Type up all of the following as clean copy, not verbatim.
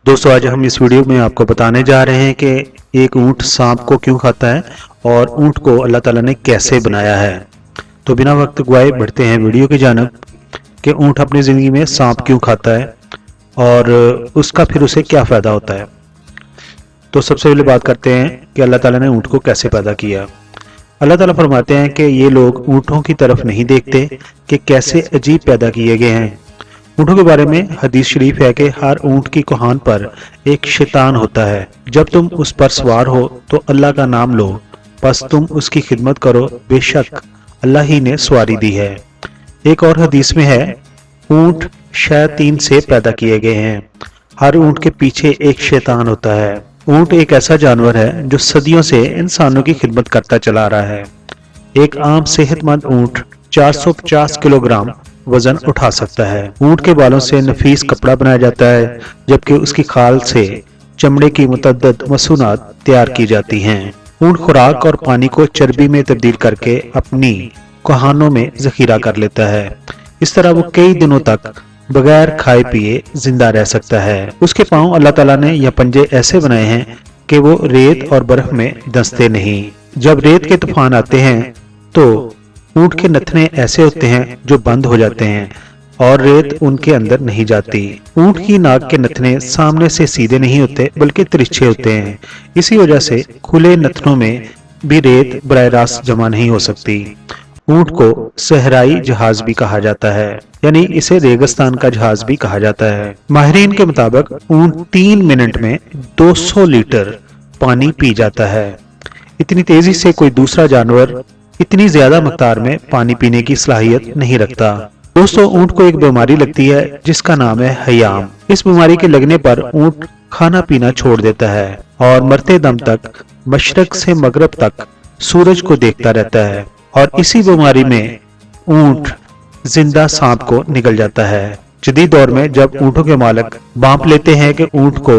दोस्तों आज हम इस वीडियो में आपको बताने जा रहे हैं कि एक ऊंट सांप को क्यों खाता है और ऊंट को अल्लाह ताला ने कैसे बनाया है। तो बिना वक्त गवाए बढ़ते हैं वीडियो की जानिब कि ऊंट अपनी ज़िंदगी में सांप क्यों खाता है और उसका फिर उसे क्या फ़ायदा होता है। तो सबसे पहले बात करते हैं कि अल्लाह ताला ने ऊंट को कैसे पैदा किया। अल्लाह ताला फरमाते हैं कि ये लोग ऊँटों की तरफ नहीं देखते कि कैसे अजीब पैदा किए गए हैं। ऊँटों के बारे में हदीस शरीफ है कि हर ऊँट की कोहान पर एक शैतान होता है। जब तुम उस पर सवार हो तो अल्लाह का नाम लो, बस तुम उसकी खिदमत करो, बेशक अल्लाह ही ने सवारी दी है। एक और हदीस में है, ऊँट शैतान से पैदा किए गए हैं। हर ऊँट के पीछे एक शैतान होता है। ऊँट एक ऐसा जानवर है जो सदियों से इंसानों की खिदमत करता चला रहा है। एक आम सेहतमंद ऊँट 450 किलोग्राम वजन उठा सकता है। ऊँट के बालों से नफीस कपड़ा बनाया जाता है, जबकि उसकी खाल से चमड़े की मुतअद्दिद मसूनात तैयार की जाती हैं। ऊँट खुराक और पानी को चर्बी में तब्दील करके अपनी कोहानों में जखीरा कर लेता है। इस तरह वो कई दिनों तक बगैर खाए पिए जिंदा रह सकता है। उसके पांव अल्लाह ताला ने या पंजे ऐसे बनाए हैं कि वो रेत और बर्फ में धंसते नहीं। जब रेत के तूफान आते हैं तो ऊँट के नथने ऐसे होते हैं जो बंद हो जाते हैं और रेत उनके अंदर नहीं जाती। ऊँट की नाक के नथने सामने से सीधे नहीं होते बल्कि तिरछे होते हैं। इसी वजह से खुले नथनों में भी रेत बराह रास्त जमा नहीं हो सकती। ऊँट को सहराई जहाज भी कहा जाता है, यानी इसे रेगिस्तान का जहाज भी कहा जाता है। माहिरीन के मुताबिक ऊँट 3 मिनट में 200 लीटर पानी पी जाता है। इतनी तेजी से कोई दूसरा जानवर इतनी ज्यादा मकदार में पानी पीने की सलाहियत नहीं रखता। दोस्तों ऊँट को एक बीमारी लगती है जिसका नाम है हयाम। इस बीमारी के लगने पर ऊँट खाना पीना छोड़ देता है और मरते दम तक मशरक से मगरब तक सूरज को देखता रहता है। और इसी बीमारी में ऊँट जिंदा सांप को निगल जाता है। जदीद दौर में जब ऊँटों के मालिक भांप लेते हैं कि ऊँट को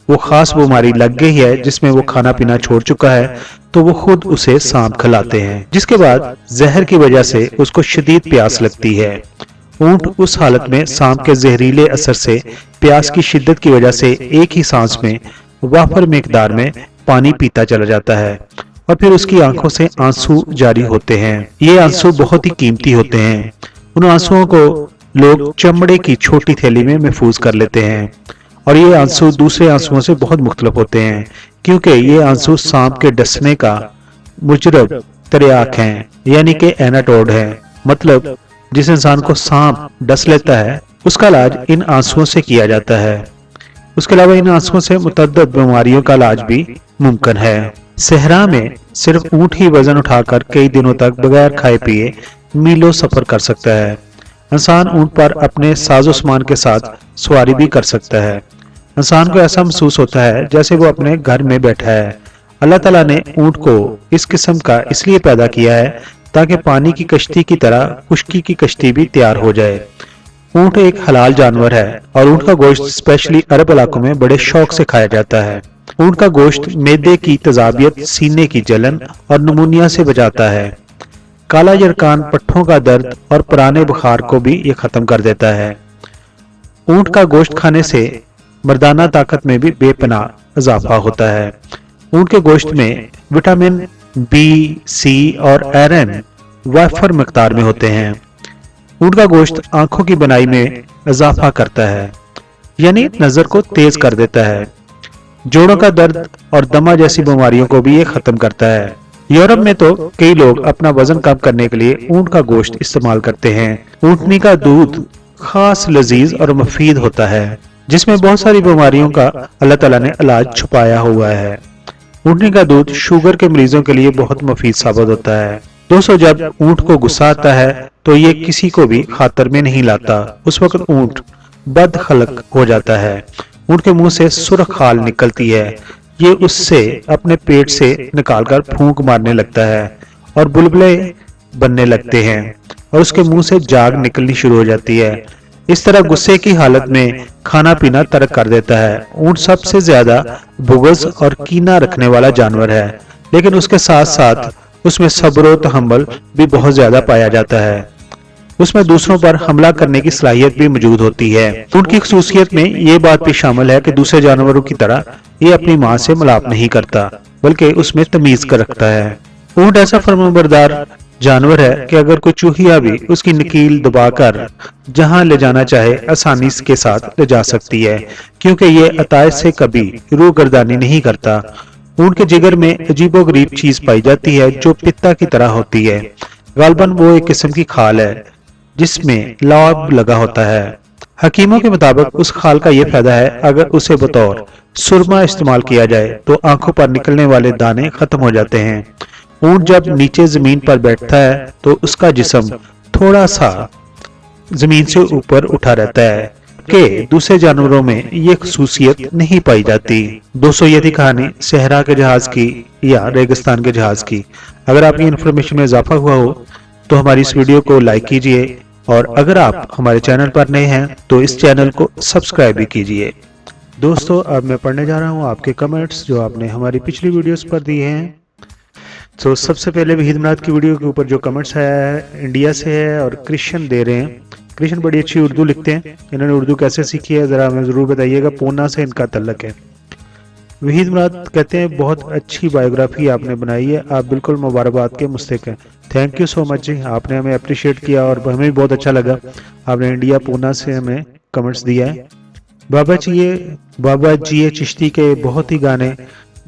वो खास बीमारी लग गई है जिसमें वो खाना पीना छोड़ चुका है, तो वो खुद उसे सांप खिलाते हैं, जिसके बाद जहर की वजह से उसको शदीद प्यास लगती है। ऊँट उस हालत में सांप के जहरीले असर से प्यास की शिद्दत की वजह से एक ही सांस में वाफर मिकदार में पानी पीता चला जाता है और फिर उसकी आंखों से आंसू जारी होते हैं। ये आंसू बहुत ही कीमती होते हैं। उन आंसुओं को लोग चमड़े की छोटी थैली में महफूज कर लेते हैं और ये आंसू दूसरे आंसुओं से बहुत मुख्तलिफ होते हैं, क्योंकि ये आंसू सांप के डसने का मुजरब तरियाक हैं, यानी कि एनाटोड है। मतलब जिस इंसान को सांप डस लेता है उसका इलाज इन आंसुओं से किया जाता है। उसके अलावा इन आंसुओं से मुतअद्दिद बीमारियों का इलाज भी मुमकिन है। सहरा में सिर्फ ऊँट ही वजन उठाकर कई दिनों तक बगैर खाए पिए मीलों सफर कर सकता है। इंसान ऊँट पर अपने साजो सामान के साथ सवारी भी कर सकता है। इंसान को ऐसा महसूस होता है जैसे वो अपने घर में बैठा है। अल्लाह ताला ने ऊँट को इस किस्म का इसलिए पैदा किया है ताकि पानी की कश्ती की तरह खुश्की की कश्ती भी तैयार हो जाए। ऊँट एक हलाल जानवर है और ऊँट का गोश्त स्पेशली अरब इलाकों में बड़े शौक से खाया जाता है। ऊँट का गोश्त मैदे की तेजाबियत, सीने की जलन और नमूनिया से बचाता है। काला यरकान, पट्ठों का दर्द और पुराने बुखार को भी ये खत्म कर देता है। ऊँट का गोश्त खाने से मर्दाना ताकत में भी बेपनाह इजाफा होता है। ऊँट के गोश्त में विटामिन बी, सी और आयरन वाफर मिकदार में होते हैं। ऊँट का गोश्त आंखों की बनाई में इजाफा करता है, यानी नजर को तेज कर देता है। जोड़ों का दर्द और दमा जैसी बीमारियों को भी ये खत्म करता है। यूरोप में तो कई लोग अपना वजन कम करने के लिए ऊँट का गोश्त इस्तेमाल करते हैं। ऊँटनी का दूध खास लजीज और मुफीद होता है, जिसमें बहुत सारी बीमारियों का अल्लाह ताला ने इलाज छुपाया हुआ है। ऊँटनी का दूध शुगर के मरीजों के लिए बहुत मुफीद साबित होता है। दोस्तों जब ऊँट को गुस्सा आता है तो ये किसी को भी खातर में नहीं लाता। उस वक्त ऊँट बदखलक हो जाता है। ऊँट के मुंह से सुर्ख खाल निकलती है। ये उससे अपने पेट से निकालकर फूंक मारने लगता है और बुलबुले बनने लगते हैं और उसके मुंह से जाग निकलनी शुरू हो जाती है। इस तरह गुस्से की हालत में खाना पीना तर्क कर देता है। ऊँट सबसे ज्यादा बुग़्ज़ और कीना रखने वाला जानवर है, लेकिन उसके साथ साथ उसमें सब्र और तहम्मुल भी बहुत ज्यादा पाया जाता है। उसमें दूसरों पर हमला करने की सलाहियत भी मौजूद होती है। ऊंट की खसूसियत में ये बात भी शामिल है कि दूसरे जानवरों की तरह ये अपनी मां से मिलाप नहीं करता, बल्कि उसमें तमीज कर रखता है। ऊंट ऐसा फर्माबरदार जानवर है कि अगर कोई चूहिया भी उसकी नकील दबाकर जहां ले जाना चाहे आसानी के साथ ले जा सकती है, क्योंकि ये अतायत से कभी रूह गर्दानी नहीं करता। ऊंट के जिगर में अजीबोगरीब चीज पाई जाती है जो पित्ता की तरह होती है। गालबन वो एक किस्म की खाल है जिसमें लौब लगा होता है। हकीमों के मुताबिक उस खाल का यह फायदा है, अगर उसे बतौर सुरमा इस्तेमाल किया जाए तो आंखों पर निकलने वाले दाने खत्म हो जाते हैं। ऊंट जब नीचे जमीन पर बैठता है तो उसका जिस्म थोड़ा सा जमीन से ऊपर उठा रहता है कि दूसरे जानवरों में ये खसूसियत नहीं पाई जाती। दोस्तों, ये थी कहानी सहरा के जहाज की या रेगिस्तान के जहाज की। अगर आपकी इन्फॉर्मेशन में इजाफा हुआ हो तो हमारी इस वीडियो को लाइक कीजिए, और अगर आप हमारे चैनल पर नए हैं तो इस चैनल को सब्सक्राइब भी कीजिए। दोस्तों, अब मैं पढ़ने जा रहा हूँ आपके कमेंट्स जो आपने हमारी पिछली वीडियोस पर दिए हैं। तो सबसे पहले वहीद मिलाद की वीडियो के ऊपर जो कमेंट्स आया है इंडिया से है और कृष्ण दे रहे हैं। कृष्ण बड़ी अच्छी उर्दू लिखते हैं, इन्होंने उर्दू कैसे सीखी है ज़रा हमें ज़रूर बताइएगा। पूना से इनका तल्लक है। वहीद मिलाद कहते हैं बहुत अच्छी बायोग्राफी आपने बनाई है, आप बिल्कुल मुबारकबाद के मुस्तहिक हैं। थैंक यू सो मच जी, आपने हमें अप्रिशिएट किया और हमें भी बहुत अच्छा लगा आपने इंडिया पूना से हमें कमेंट्स दिया है। बाबा जी ये चिश्ती के बहुत ही गाने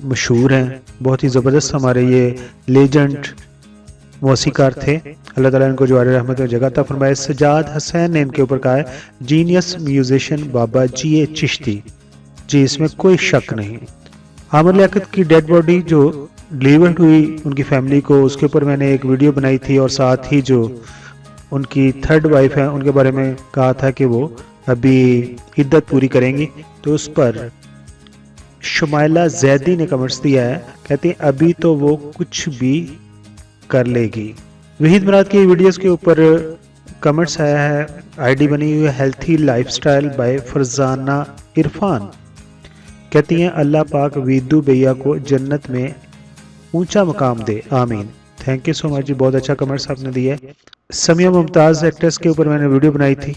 मशहूर हैं, बहुत ही ज़बरदस्त हमारे ये लेजेंड मौसीकार थे। अल्लाह ताला इनको जवार रहमत में जगह अता फरमाए। सजाद हसैन ने इनके ऊपर कहा है जीनियस म्यूजिशियन बाबा जी ये चिश्ती जी, इसमें कोई शक नहीं। आमिर लियाकत की डेड बॉडी जो डिलीवर्ड हुई उनकी फैमिली को, उसके ऊपर मैंने एक वीडियो बनाई थी और साथ ही जो उनकी थर्ड वाइफ है उनके बारे में कहा था कि वो अभी इद्दत पूरी करेंगी। तो उस पर शुमाइला जैदी ने कमेंट्स दिया है, कहती है अभी तो वो कुछ भी कर लेगी। वहीद मिलाद की वीडियोस के ऊपर कमेंट्स आया है, आईडी बनी हुई है healthy lifestyle by Farzana Irfan. कहती हैं अल्लाह पाक वीदू भैया को जन्नत में ऊंचा मकाम दे, आमीन। थैंक यू सो मच जी, बहुत अच्छा कमेंट्स आपने दिया है। समिया मुमताज़ एक्ट्रेस के ऊपर मैंने वीडियो बनाई थी,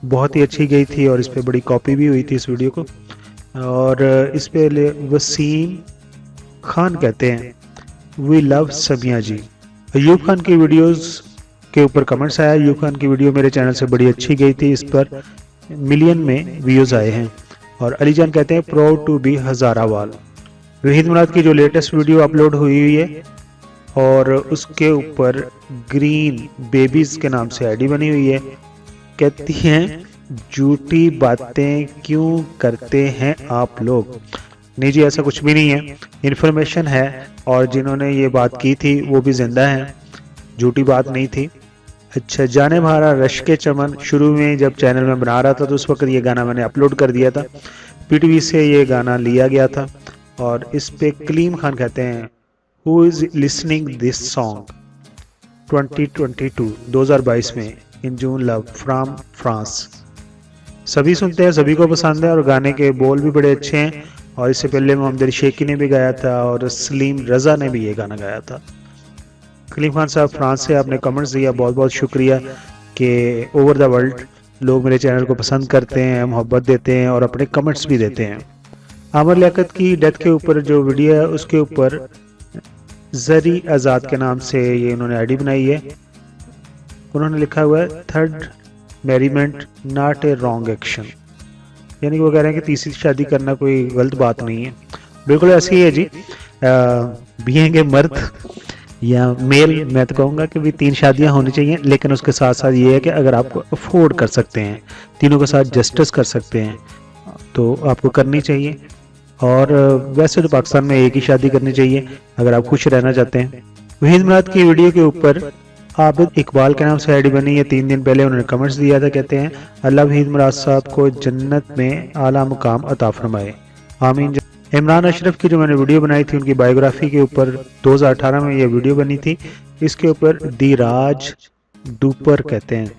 बहुत ही अच्छी गई थी और इस पर बड़ी कॉपी भी हुई थी इस वीडियो को। और इस पे वसीम खान कहते हैं वी लव समिया जी। अयूब खान की वीडियोस के ऊपर कमेंट्स आया, अयूब खान की वीडियो मेरे चैनल से बड़ी अच्छी गई थी, इस पर मिलियन में व्यूज़ आए हैं। और अली जान कहते हैं प्राउड टू बी हज़ारावाल। वहीद मिलाद की जो लेटेस्ट वीडियो अपलोड हुई है और उसके ऊपर ग्रीन बेबीज़ के नाम से आईडी बनी हुई है। कहती हैं झूठी बातें क्यों करते हैं आप लोग। नहीं जी, ऐसा कुछ भी नहीं है, इन्फॉर्मेशन है और जिन्होंने ये बात की थी वो भी जिंदा हैं, झूठी बात नहीं थी। अच्छा, जाने भारा रश के चमन शुरू में जब चैनल में बना रहा था तो उस वक्त ये गाना मैंने अपलोड कर दिया था, पीटीवी से ये गाना लिया गया था। और इस पे कलीम खान कहते हैं who is listening this song 2022 में इन जून लव फ्रॉम फ्रांस। सभी सुनते हैं, सभी को पसंद है और गाने के बोल भी बड़े अच्छे हैं। और इससे पहले मोहम्मद अली शेखी ने भी गाया था और सलीम रजा ने भी ये गाना गाया था। कलीम खान साहब फ्रांस से आपने कमेंट्स दिया, बहुत बहुत शुक्रिया कि ओवर द वर्ल्ड लोग मेरे चैनल को पसंद करते हैं, मोहब्बत देते हैं और अपने कमेंट्स भी देते हैं। आमिर लियाकत की डेथ के ऊपर जो वीडियो है उसके ऊपर जरी आज़ाद के नाम से ये उन्होंने आईडी बनाई है। उन्होंने लिखा हुआ है third merriment not a wrong action, यानी कि वो कह रहे हैं कि तीसरी शादी करना कोई गलत बात नहीं है। बिल्कुल ऐसे ही है जी, बीइंग मर्द या मेल मैं तो कहूँगा कि भी 3 शादियाँ होनी चाहिए, लेकिन उसके साथ साथ ये है कि अगर आपको अफोर्ड कर सकते हैं, तीनों के साथ जस्टिस कर सकते हैं तो आपको करनी चाहिए। और वैसे तो पाकिस्तान में एक ही शादी करनी चाहिए अगर आप खुश रहना चाहते हैं। वहीद मिलाद की वीडियो के ऊपर आबिद इकबाल के नाम से आईडी बनी है, 3 दिन पहले उन्होंने कमेंट्स दिया था, कहते हैं अल्लाह वहीद मिलाद साहब को जन्नत में आला मुकाम अता फरमाए, आमीन। इमरान अशरफ की जो मैंने वीडियो बनाई थी उनकी बायोग्राफी के ऊपर 2018 में ये वीडियो बनी थी, इसके ऊपर दी राज डूपर कहते हैं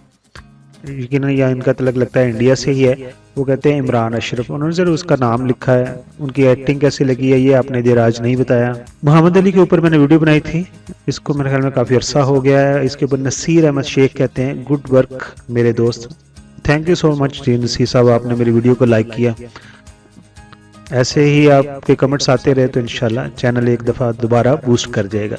यकीनन या इनका तलक लगता है इंडिया से ही है। वो कहते हैं इमरान अशरफ, उन्होंने जरूर उसका नाम लिखा है। उनकी एक्टिंग कैसी लगी है ये आपने देर आज नहीं बताया। मोहम्मद अली के ऊपर मैंने वीडियो बनाई थी, इसको मेरे ख्याल में काफ़ी अरसा हो गया है। इसके ऊपर नसीर अहमद शेख कहते हैं गुड वर्क मेरे दोस्त। थैंक यू सो मच जी नसीर साहब, आपने मेरी वीडियो को लाइक किया। ऐसे ही आपके कमेंट्स आते रहे तो इंशाल्लाह चैनल एक दफ़ा दोबारा बूस्ट कर जाएगा।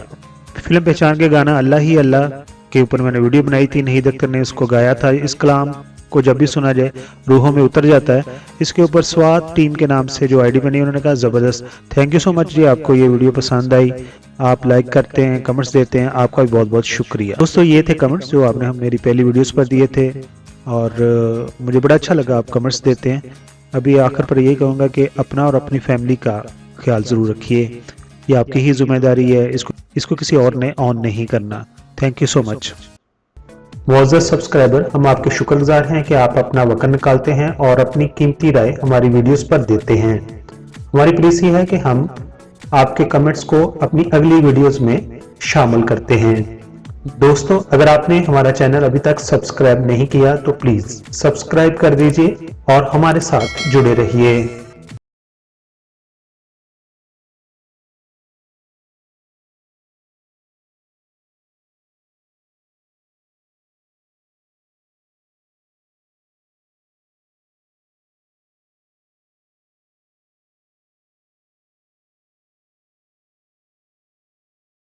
फिल्म पहचान के गाना अल्लाह ही अल्लाह के ऊपर मैंने वीडियो बनाई थी, नहीद अख्तर ने इसको गाया था। इस कलाम को जब भी सुना जाए रूहों में उतर जाता है। इसके ऊपर स्वाद टीम के नाम से जो आईडी बनी उन्होंने कहा ज़बरदस्त। थैंक यू सो मच जी, आपको ये वीडियो पसंद आई, आप लाइक करते हैं, कमेंट्स देते हैं, आपका भी बहुत बहुत शुक्रिया। दोस्तों ये थे कमेंट्स जो आपने हम मेरी पहली वीडियोस पर दिए थे और मुझे बड़ा अच्छा लगा आप कमेंट्स देते हैं। अभी आखिर पर यही कहूँगा कि अपना और अपनी फैमिली का ख्याल ज़रूर रखिए, ये आपकी ही जिम्मेदारी है, इसको किसी और ने ऑन नहीं करना। Thank you so much. मुअज़्ज़ज़ सब्सक्राइबर, हम आपके शुक्रगुजार हैं कि आप अपना वक्त निकालते हैं और अपनी कीमती राय हमारी वीडियोस पर देते हैं। हमारी प्लीज ये है कि हम आपके कमेंट्स को अपनी अगली वीडियोस में शामिल करते हैं। दोस्तों अगर आपने हमारा चैनल अभी तक सब्सक्राइब नहीं किया तो प्लीज सब्सक्राइब कर दीजिए और हमारे साथ जुड़े रहिए।